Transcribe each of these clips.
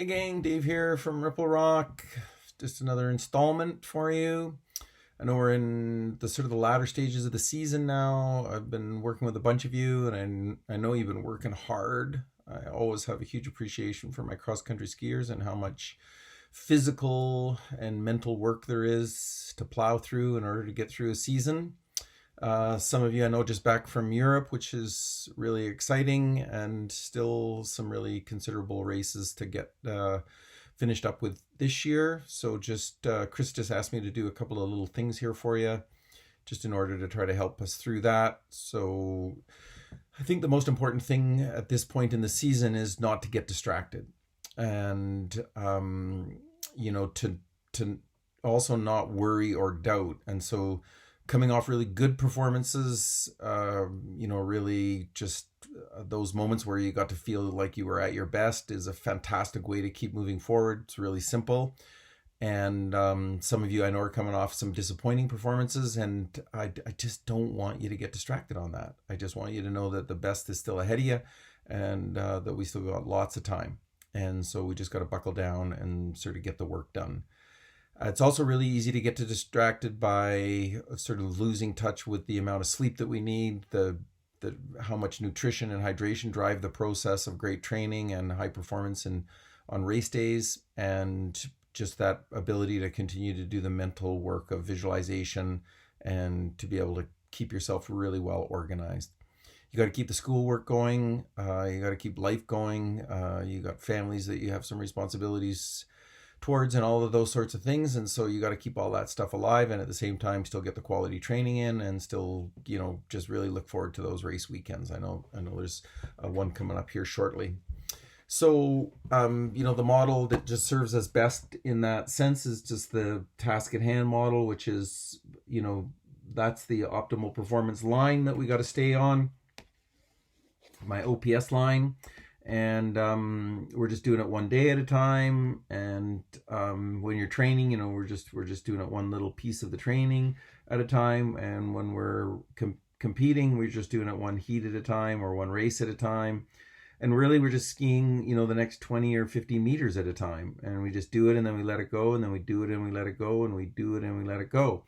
Hey gang, Dave here from RippleRock. Just another installment for you. I know we're in the sort of the latter stages of the season now. I've been working with a bunch of you, and I know you've been working hard. I always have a huge appreciation for my cross-country skiers and how much physical and mental work there is to plow through in order to get through a season. Some of you I know just back from Europe, which is really exciting, and still some really considerable races to get finished up with this year. So Chris just asked me to do a couple of little things here for you, just in order to try to help us through that. So I think the most important thing at this point in the season is not to get distracted, and to also not worry or doubt. And so coming off really good performances, really just those moments where you got to feel like you were at your best is a fantastic way to keep moving forward. It's really simple. And some of you I know are coming off some disappointing performances, and I just don't want you to get distracted on that. I just want you to know that the best is still ahead of you, and that we still got lots of time. And so we just got to buckle down and sort of get the work done. It's also really easy to get distracted by sort of losing touch with the amount of sleep that we need, how much nutrition and hydration drive the process of great training and high performance on race days, and just that ability to continue to do the mental work of visualization and to be able to keep yourself really well organized. You got to keep the schoolwork going. You got to keep life going. You got families that you have some responsibilities towards and all of those sorts of things, and so you got to keep all that stuff alive, and at the same time still get the quality training in, and still just really look forward to those race weekends. I know there's one coming up here shortly. So the model that just serves us best in that sense is just the task at hand model, which is that's the optimal performance line that we got to stay on, my OPS line. And we're just doing it one day at a time. And when you're training, we're just doing it one little piece of the training at a time. And when we're competing, we're just doing it one heat at a time or one race at a time. And really, we're just skiing, the next 20 or 50 meters at a time. And we just do it, and then we let it go, and then we do it, and we let it go, and we do it, and we let it go.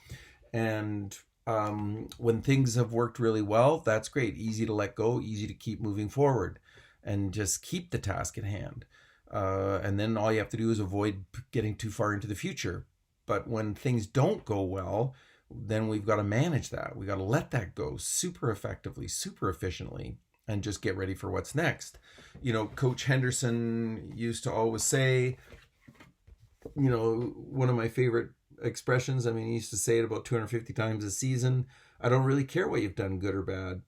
And when things have worked really well, that's great. Easy to let go, easy to keep moving forward, and just keep the task at hand. And then all you have to do is avoid getting too far into the future. But when things don't go well, then we've got to manage that. We got to let that go super effectively, super efficiently, and just get ready for what's next. Coach Henderson used to always say, one of my favorite expressions, he used to say it about 250 times a season: I don't really care what you've done, good or bad.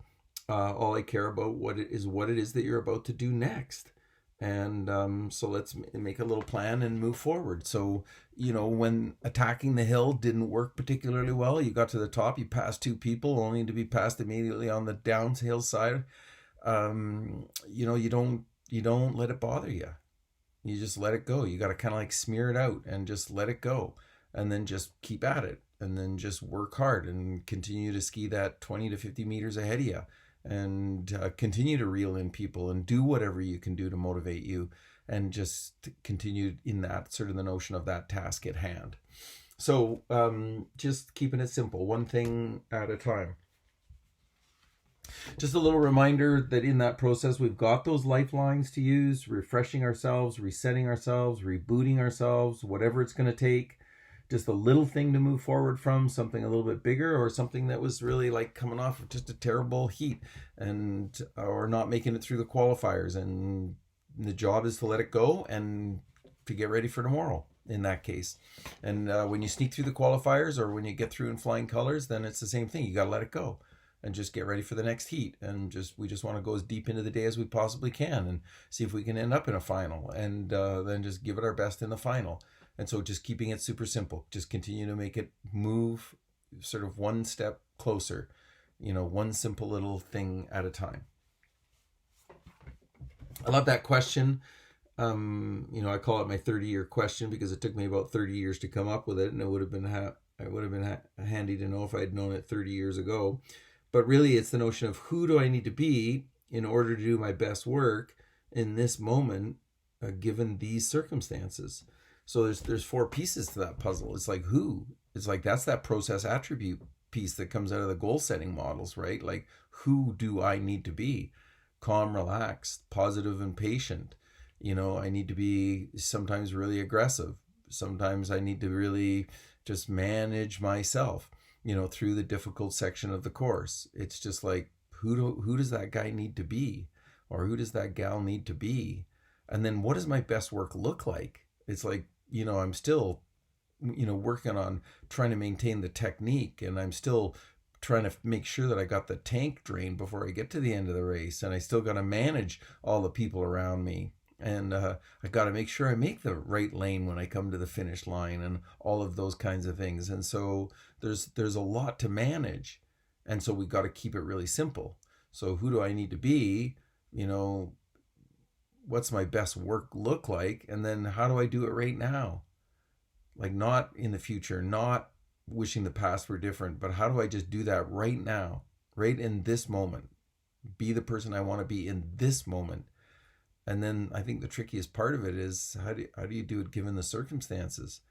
All I care about what it is that you're about to do next. And so let's make a little plan and move forward. So, when attacking the hill didn't work particularly well, you got to the top, you passed two people only to be passed immediately on the downhill side. You don't let it bother you. You just let it go. You got to kind of like smear it out and just let it go, and then just keep at it, and then just work hard and continue to ski that 20 to 50 meters ahead of you, and continue to reel in people and do whatever you can do to motivate you, and just continue in that sort of the notion of that task at hand. So just keeping it simple, one thing at a time. Just a little reminder that in that process, we've got those lifelines to use: refreshing ourselves, resetting ourselves, rebooting ourselves, whatever it's going to take. Just a little thing to move forward from, something a little bit bigger, or something that was really like coming off of just a terrible heat or not making it through the qualifiers. And the job is to let it go and to get ready for tomorrow in that case. And when you sneak through the qualifiers, or when you get through in flying colors, then it's the same thing. You got to let it go and just get ready for the next heat. And we just want to go as deep into the day as we possibly can and see if we can end up in a final, and then just give it our best in the final. And so just keeping it super simple, just continue to make it move sort of one step closer, one simple little thing at a time. I love that question. I call it my 30-year question, because it took me about 30 years to come up with it, and it would have been handy to know if I'd known it 30 years ago. But really, it's the notion of, who do I need to be in order to do my best work in this moment given these circumstances? So there's four pieces to that puzzle. It's like who? It's like that's that process attribute piece that comes out of the goal setting models, right? Like who do I need to be? Calm, relaxed, positive, and patient. I need to be sometimes really aggressive. Sometimes I need to really just manage myself, through the difficult section of the course. It's just like who does that guy need to be, or who does that gal need to be? And then what does my best work look like? It's like, I'm still, working on trying to maintain the technique, and I'm still trying to make sure that I got the tank drained before I get to the end of the race, and I still got to manage all the people around me, and I got to make sure I make the right lane when I come to the finish line, and all of those kinds of things. And so there's a lot to manage, and so we got to keep it really simple. So who do I need to be? What's my best work look like? And then how do I do it right now? Like not in the future, not wishing the past were different, but how do I just do that right now, right in this moment? Be the person I want to be in this moment. And then I think the trickiest part of it is how do you do it given the circumstances?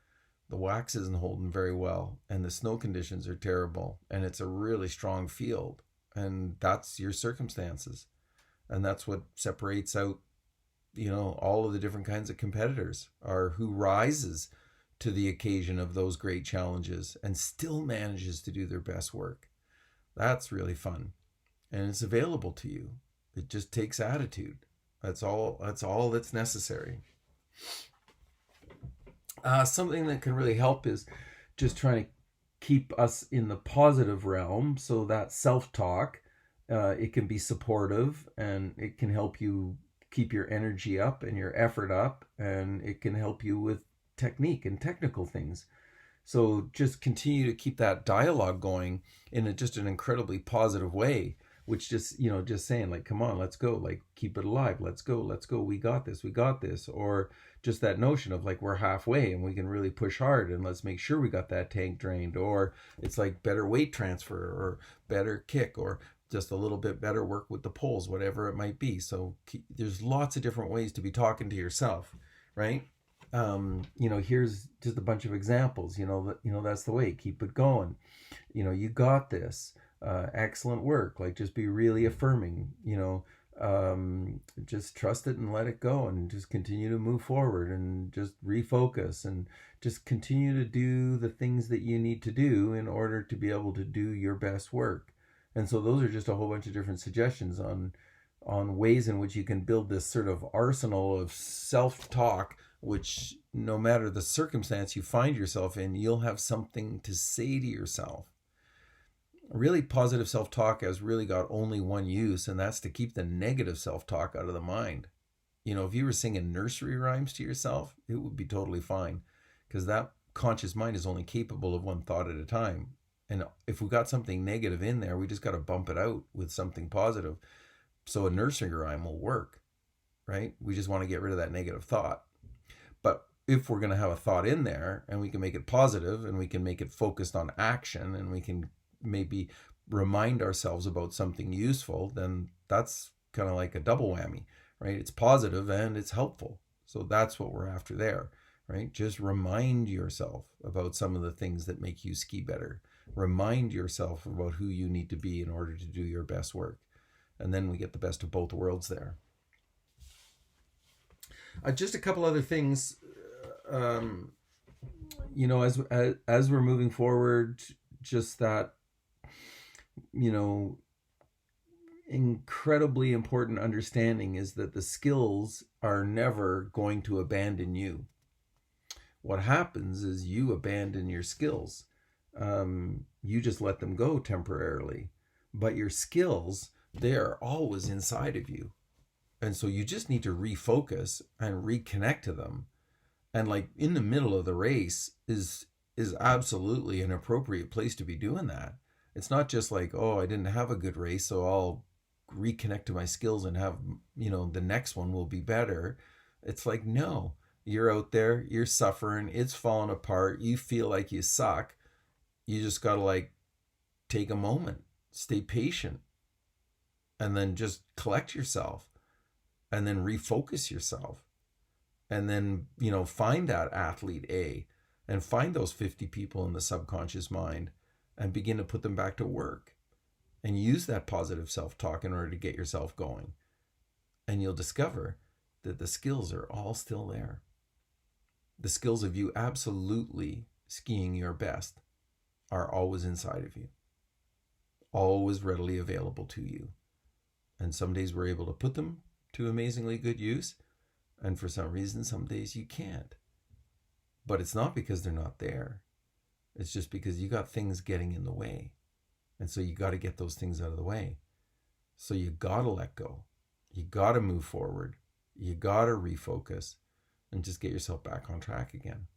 The wax isn't holding very well, and the snow conditions are terrible, and it's a really strong field, and that's your circumstances. And that's what separates out, all of the different kinds of competitors, are who rises to the occasion of those great challenges and still manages to do their best work. That's really fun. And it's available to you. It just takes attitude. That's all that's necessary. Something that can really help is just trying to keep us in the positive realm. So that self-talk, it can be supportive, and it can help you keep your energy up and your effort up, and it can help you with technique and technical things. So just continue to keep that dialogue going in just an incredibly positive way, which just saying like, come on, let's go, like keep it alive, let's go, we got this. Or just that notion of like, we're halfway and we can really push hard, and let's make sure we got that tank drained. Or it's like better weight transfer, or better kick, or just a little bit better work with the poles, whatever it might be. So there's lots of different ways to be talking to yourself, right? Here's just a bunch of examples. That's the way. Keep it going. You got this. Excellent work. Like, just be really affirming. Just trust it and let it go, and just continue to move forward, and just refocus, and just continue to do the things that you need to do in order to be able to do your best work. And so those are just a whole bunch of different suggestions on ways in which you can build this sort of arsenal of self-talk, which no matter the circumstance you find yourself in, you'll have something to say to yourself. Really positive self-talk has really got only one use, and that's to keep the negative self-talk out of the mind. If you were singing nursery rhymes to yourself, it would be totally fine, because that conscious mind is only capable of one thought at a time. And if we got something negative in there, we just got to bump it out with something positive. So a nursery rhyme will work, right? We just want to get rid of that negative thought. But if we're going to have a thought in there, and we can make it positive, and we can make it focused on action, and we can maybe remind ourselves about something useful, then that's kind of like a double whammy, right? It's positive and it's helpful. So that's what we're after there, right? Just remind yourself about some of the things that make you ski better. Remind yourself about who you need to be in order to do your best work. And then we get the best of both worlds there. Just a couple other things, as we're moving forward, just that, incredibly important understanding is that the skills are never going to abandon you. What happens is you abandon your skills. You just let them go temporarily. But your skills, they are always inside of you. And so you just need to refocus and reconnect to them. And like in the middle of the race is absolutely an appropriate place to be doing that. It's not just like, oh, I didn't have a good race, so I'll reconnect to my skills and have, the next one will be better. It's like, no, you're out there, you're suffering, it's falling apart, you feel like you suck. You just got to like take a moment, stay patient, and then just collect yourself, and then refocus yourself, And then, find that athlete A and find those 50 people in the subconscious mind and begin to put them back to work and use that positive self-talk in order to get yourself going. And you'll discover that the skills are all still there. The skills of you absolutely skiing your best are always inside of you, always readily available to you. And some days we're able to put them to amazingly good use. And for some reason, some days you can't. But it's not because they're not there. It's just because you got things getting in the way. And so you got to get those things out of the way. So you got to let go. You got to move forward. You got to refocus and just get yourself back on track again.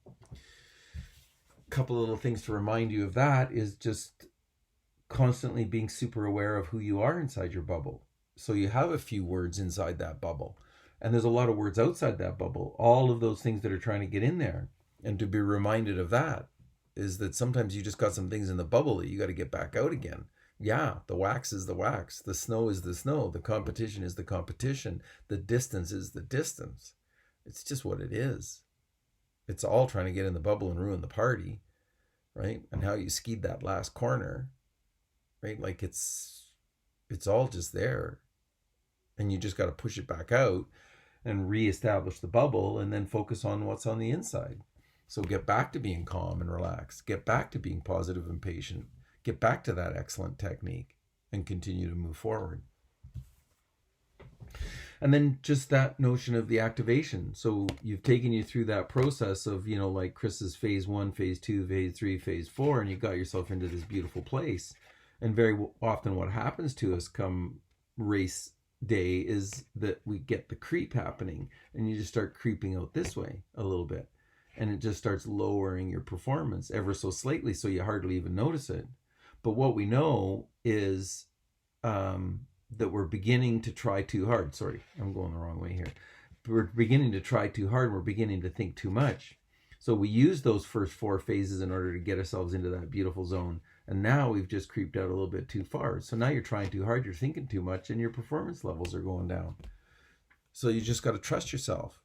A couple of little things to remind you of that is just constantly being super aware of who you are inside your bubble. So you have a few words inside that bubble. And there's a lot of words outside that bubble. All of those things that are trying to get in there. And to be reminded of that is that sometimes you just got some things in the bubble that you got to get back out again. Yeah, the wax is the wax. The snow is the snow. The competition is the competition. The distance is the distance. It's just what it is. It's all trying to get in the bubble and ruin the party, right? And how you skied that last corner, right? Like it's all just there. And you just got to push it back out and reestablish the bubble and then focus on what's on the inside. So get back to being calm and relaxed. Get back to being positive and patient. Get back to that excellent technique and continue to move forward. And then just that notion of the activation. So you've taken you through that process of, like Chris's phase 1, phase 2, phase 3, phase 4, and you got yourself into this beautiful place. And very often what happens to us come race day is that we get the creep happening and you just start creeping out this way a little bit. And it just starts lowering your performance ever so slightly, so you hardly even notice it. But what we know is that we're beginning to try too hard. Sorry, I'm going the wrong way here. We're beginning to try too hard. We're beginning to think too much. So we use those first 4 phases in order to get ourselves into that beautiful zone. And now we've just creeped out a little bit too far. So now you're trying too hard, you're thinking too much, and your performance levels are going down. So you just got to trust yourself.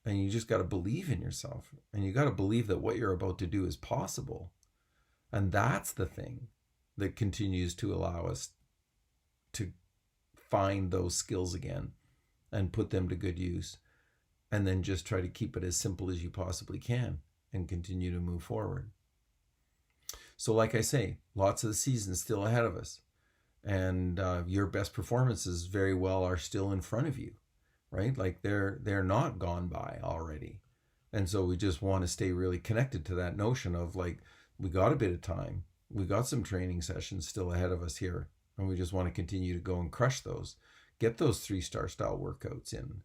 And you just got to believe in yourself. And you got to believe that what you're about to do is possible. And that's the thing that continues to allow us to find those skills again and put them to good use. And then just try to keep it as simple as you possibly can and continue to move forward. So like I say, lots of the season still ahead of us. And your best performances very well are still in front of you, right? Like they're not gone by already. And so we just want to stay really connected to that notion of like, we got a bit of time. We got some training sessions still ahead of us here. And we just want to continue to go and crush those. Get those 3-star style workouts in.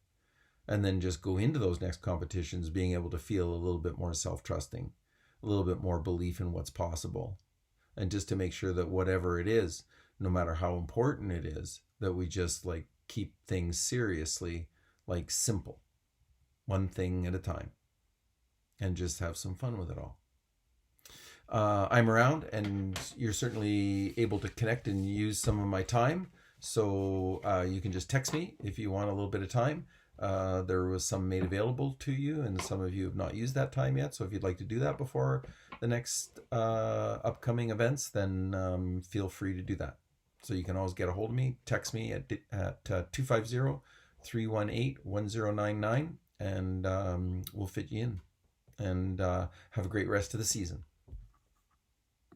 And then just go into those next competitions being able to feel a little bit more self-trusting, a little bit more belief in what's possible. And just to make sure that whatever it is, no matter how important it is, that we just like keep things seriously, like simple, one thing at a time, and just have some fun with it all. I'm around, and you're certainly able to connect and use some of my time. So you can just text me if you want a little bit of time. There was some made available to you, and some of you have not used that time yet. So if you'd like to do that before the next upcoming events, then feel free to do that. So you can always get a hold of me. Text me at 250-318-1099, and we'll fit you in. And have a great rest of the season.